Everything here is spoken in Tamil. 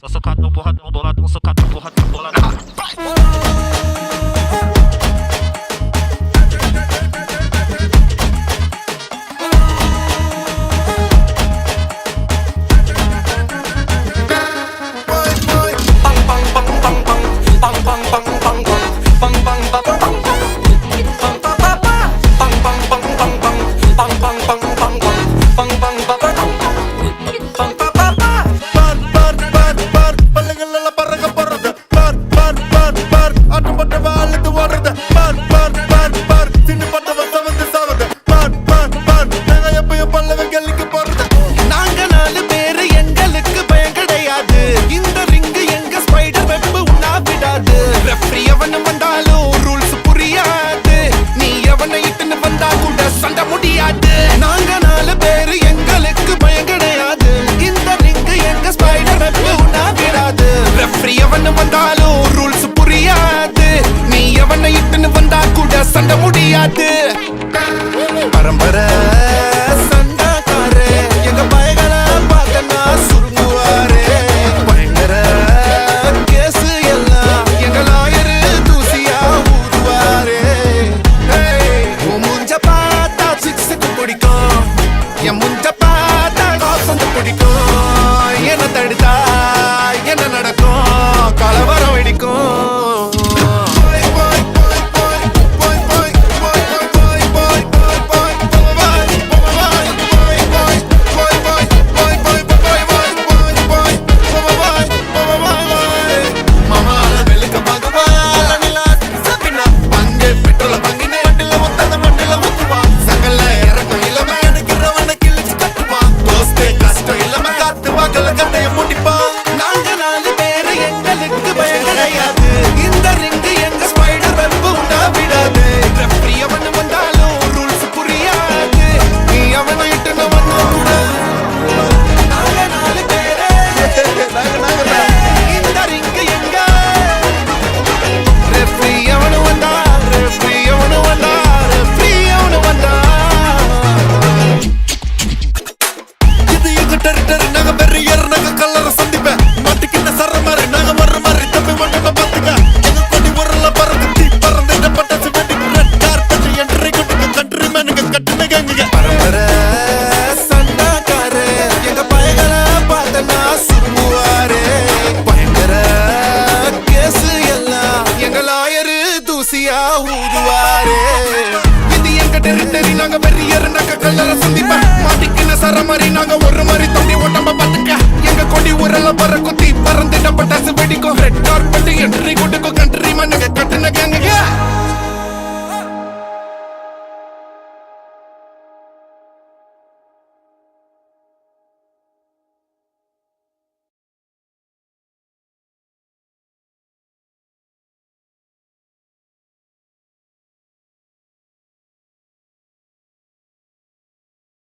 Tô socadão, porradão, boladão, socadão, porradão, boladão. சண்ட முடியாது பரம்பரை சண்டக்காரே எங்க பயங்கள பார்க்கனா சுருங்குவாரே பயங்கர கேசு எல்லாம் எங்க லாயரு தூசியா ஊதுவாரே முஞ்ச பார்த்தா சிக்ஸுக்கு பிடிக்கும் என் முஞ்ச பார்த்தா காசந்து பிடிக்கும் என்ன தடுத்தா என்ன நடக்கும் கலவரம் வெடிக்கும் ஊதுவாரே இது எங்க டெரிட்டரி நாங்க வெறியர் நாங்க கல்லற சந்திப்ப மாட்டிக்கின சர மாதிரி நாங்க ஒரு மாதிரி தொண்டி ஓட்டம்ப பாத்துக்க எங்க கொடி உரல பற குத்தி பறந்துட்ட பட்டாசு வெடிக்கும் ரெட் கார்பெட் என்ட்ரி கொடுக்கும்